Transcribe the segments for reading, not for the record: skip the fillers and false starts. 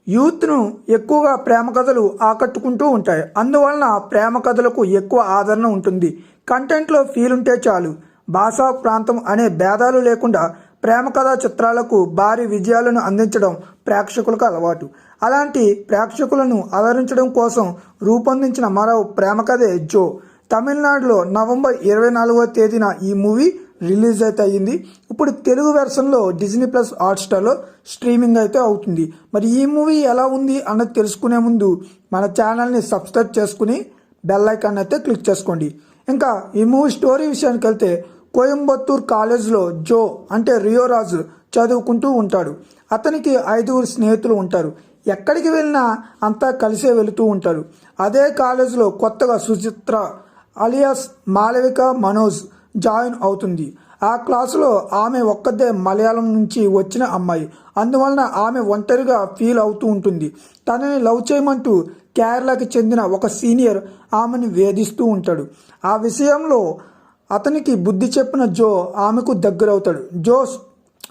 యూత్ను ఎక్కువగా ప్రేమ కథలు ఆకట్టుకుంటూ ఉంటాయి. అందువలన ప్రేమ కథలకు ఎక్కువ ఆదరణ ఉంటుంది. కంటెంట్లో ఫీల్ ఉంటే చాలు. భాషా ప్రాంతం అనే భేదాలు లేకుండా ప్రేమ కథా చిత్రాలకు భారీ విజయాలను అందించడం ప్రేక్షకులకు అలవాటు. అలాంటి ప్రేక్షకులను అలరించడం కోసం రూపొందించిన మరో ప్రేమ కథే జో. తమిళనాడులో నవంబర్ 24వ తేదీన ఈ మూవీ రిలీజ్ అయితే అయ్యింది. ఇప్పుడు తెలుగు వెర్షన్లో డిజ్నీ ప్లస్ హాట్స్టార్లో స్ట్రీమింగ్ అయితే అవుతుంది. మరి ఈ మూవీ ఎలా ఉంది అన్నది తెలుసుకునే ముందు మన ఛానల్ని సబ్స్క్రైబ్ చేసుకుని బెల్ ఐకాన్ అయితే క్లిక్ చేసుకోండి. ఇంకా ఈ మూవీ స్టోరీ విషయానికి వెళ్తే, కోయంబత్తూర్ కాలేజ్లో జో అంటే రియో రాజు చదువుకుంటూ ఉంటాడు. అతనికి 5 స్నేహితులు ఉంటారు. ఎక్కడికి వెళ్ళినా అంతా కలిసే వెళుతూ ఉంటారు. అదే కాలేజీలో కొత్తగా సుచిత్ర అలియాస్ మాలవిక మనోజ్ జాయిన్ అవుతుంది. ఆ క్లాసులో ఆమె ఒక్కదే మలయాళం నుంచి వచ్చిన అమ్మాయి. అందువలన ఆమె ఒంటరిగా ఫీల్ అవుతూ ఉంటుంది. తనని లవ్ చేయమంటూ కేరళకి చెందిన ఒక సీనియర్ ఆమెను వేధిస్తూ ఉంటాడు. ఆ విషయంలో అతనికి బుద్ధి చెప్పిన జో ఆమెకు దగ్గరవుతాడు. జో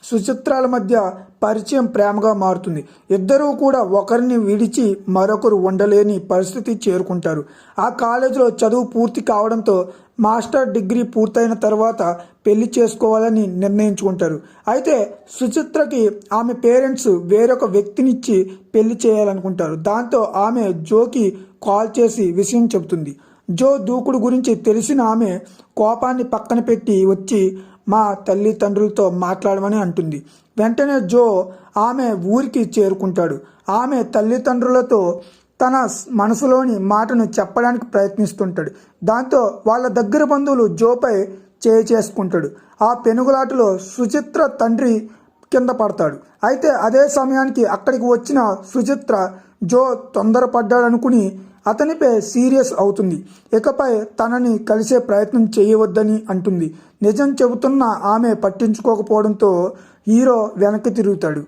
సుచిత్రాల మధ్య పరిచయం ప్రేమగా మారుతుంది. ఇద్దరూ కూడా ఒకరిని విడిచి మరొకరు ఉండలేని పరిస్థితి చేరుకుంటారు. ఆ కాలేజీలో చదువు పూర్తి కావడంతో మాస్టర్ డిగ్రీ పూర్తయిన తర్వాత పెళ్లి చేసుకోవాలని నిర్ణయించుకుంటారు. అయితే సుచిత్రకి ఆమె పేరెంట్స్ వేరొక వ్యక్తినిచ్చి పెళ్లి చేయాలనుకుంటారు. దాంతో ఆమె జోకి కాల్ చేసి విషయం చెబుతుంది. జో దూకుడు గురించి తెలిసిన ఆమె కోపాన్ని పక్కన పెట్టి వచ్చి మా తల్లిదండ్రులతో మాట్లాడమని అంటుంది. వెంటనే జో ఆమె ఊరికి చేరుకుంటాడు. ఆమె తల్లిదండ్రులతో తన మనసులోని మాటను చెప్పడానికి ప్రయత్నిస్తుంటాడు. దాంతో వాళ్ళ దగ్గర బంధువులు జోపై చేసుకుంటాడు. ఆ పెనుగులాటలో సుచిత్ర తండ్రి కింద పడతాడు. అయితే అదే సమయానికి అక్కడికి వచ్చిన సుచిత్ర జో తొందరపడ్డాడనుకుని అతనిపై సీరియస్ అవుతుంది. ఇకపై తనని కలిసే ప్రయత్నం చేయవద్దని అంటుంది. నిజం చెబుతున్న ఆమె పట్టించుకోకపోవడంతో హీరో వెనక్కి తిరుగుతాడు.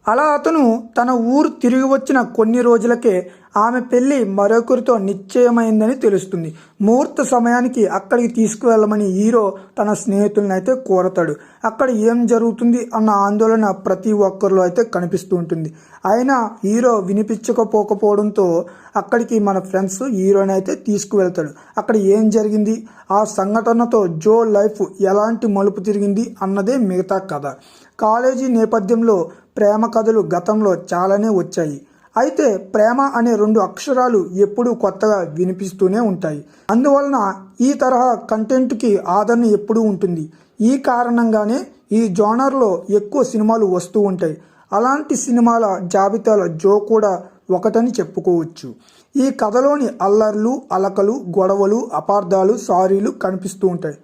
అలా అతను తన ఊరు తిరిగి వచ్చిన కొన్ని రోజులకే ఆమె పెళ్లి మరొకరితో నిశ్చయమైందని తెలుస్తుంది. ముహూర్త సమయానికి అక్కడికి తీసుకువెళ్ళమని హీరో తన స్నేహితులను అయితే కోరతాడు. అక్కడ ఏం జరుగుతుంది అన్న ఆందోళన ప్రతి ఒక్కరిలో అయితే కనిపిస్తూ ఉంటుంది. అయినా హీరో వినిపించకపోవడంతో అక్కడికి మన ఫ్రెండ్స్ హీరోని అయితే తీసుకువెళ్తాడు. అక్కడ ఏం జరిగింది, ఆ సంఘటనతో జో లైఫ్ ఎలాంటి మలుపు తిరిగింది అన్నదే మిగతా కథ. కాలేజీ నేపథ్యంలో ప్రేమ కథలు గతంలో చాలానే వచ్చాయి. అయితే ప్రేమ అనే 2 అక్షరాలు ఎప్పుడూ కొత్తగా వినిపిస్తూనే ఉంటాయి. అందువలన ఈ తరహా కంటెంట్కి ఆదరణ ఎప్పుడూ ఉంటుంది. ఈ కారణంగానే ఈ జోనర్లో ఎక్కువ సినిమాలు వస్తూ ఉంటాయి. అలాంటి సినిమాల జాబితాలో జో కూడా ఒకటని చెప్పుకోవచ్చు. ఈ కథలోని అల్లర్లు, అలకలు, గొడవలు, అపార్థాలు, సారీలు కనిపిస్తూ ఉంటాయి.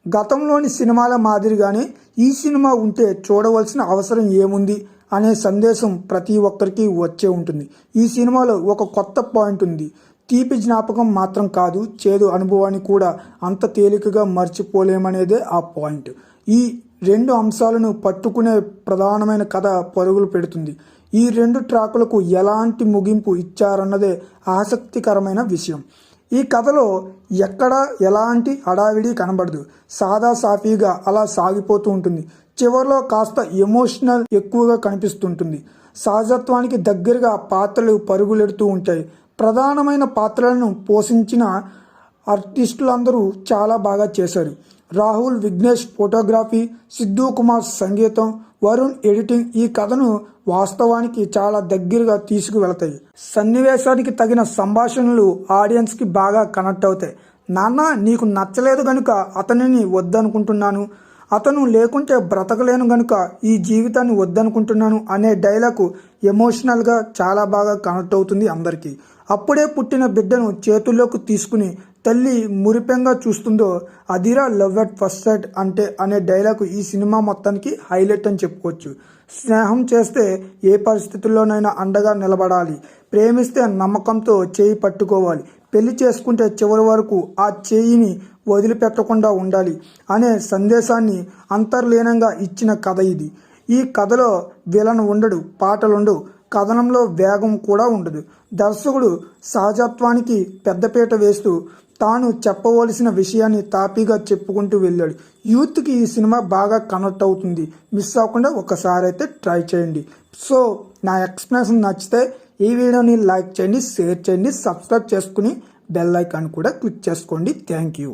గతంలోని సినిమాల మాదిరిగానే ఈ సినిమా ఉంటే చూడవలసిన అవసరం ఏముంది అనే సందేశం ప్రతి ఒక్కరికి వచ్చే ఉంటుంది. ఈ సినిమాలో ఒక కొత్త పాయింట్ ఉంది. తీపి జ్ఞాపకం మాత్రం కాదు, చేదు అనుభవాన్ని కూడా అంత తేలికగా మర్చిపోలేమనేదే ఆ పాయింట్. ఈ 2 అంశాలను పట్టుకునే ప్రధానమైన కథ పరుగులు పెడుతుంది. ఈ 2 ట్రాకులకు ఎలాంటి ముగింపు ఇచ్చారన్నదే ఆసక్తికరమైన విషయం. ఈ కథలో ఎక్కడా ఎలాంటి హడావిడి కనబడదు. సాదా సాఫీగా అలా సాగిపోతూ ఉంటుంది. చివరిలో కాస్త ఎమోషనల్ ఎక్కువగా కనిపిస్తుంటుంది. సహజత్వానికి దగ్గరగా పాత్రలు పరుగులెడుతూ ఉంటాయి. ప్రధానమైన పాత్రలను పోషించిన ఆర్టిస్టులందరూ చాలా బాగా చేశారు. రాహుల్ విఘ్నేష్ ఫోటోగ్రఫీ, సిద్ధు కుమార్ సంగీతం, వరుణ్ ఎడిటింగ్ ఈ కథను వాస్తవానికి చాలా దగ్గరగా తీసుకువెళతాయి. సన్నివేశానికి తగిన సంభాషణలు ఆడియన్స్కి బాగా కనెక్ట్ అవుతాయి. నాన్న నీకు నచ్చలేదు గనుక అతనిని వద్దనుకుంటున్నాను, అతను లేకుంటే బ్రతకలేను గనుక ఈ జీవితాన్ని వద్దనుకుంటున్నాను అనే డైలాగు ఎమోషనల్గా చాలా బాగా కనెక్ట్ అవుతుంది అందరికీ. అప్పుడే పుట్టిన బిడ్డను చేతుల్లోకి తీసుకుని తల్లి మురిపెంగా చూస్తుందో అదిరా లవ్ అట్ ఫస్ట్ సైట్ అంటే అనే డైలాగు ఈ సినిమా మొత్తానికి హైలైట్ అని చెప్పుకోవచ్చు. స్నేహం చేస్తే ఏ పరిస్థితుల్లోనైనా అండగా నిలబడాలి, ప్రేమిస్తే నమ్మకంతో చేయి పట్టుకోవాలి, పెళ్లి చేసుకుంటే చివరి వరకు ఆ చేయిని వదిలిపెట్టకుండా ఉండాలి అనే సందేశాన్ని అంతర్లీనంగా ఇచ్చిన కథ ఇది. ఈ కథలో విలన్ ఉండడు, పాటలుండవు, కథనంలో వేగం కూడా ఉండదు. దర్శకుడు సహజత్వానికి పెద్దపీట వేస్తూ తాను చెప్పవలసిన విషయాన్ని తాపీగా చెప్పుకుంటూ వెళ్ళాడు. యూత్కి ఈ సినిమా బాగా కనెక్ట్ అవుతుంది. మిస్ అవ్వకుండా ఒకసారి అయితే ట్రై చేయండి. సో నా ఎక్స్ప్లెనేషన్ నచ్చితే ఈ వీడియోని లైక్ చేయండి, షేర్ చేయండి, సబ్స్క్రైబ్ చేసుకుని బెల్ ఐకాన్ కూడా క్లిక్ చేసుకోండి. Thank you.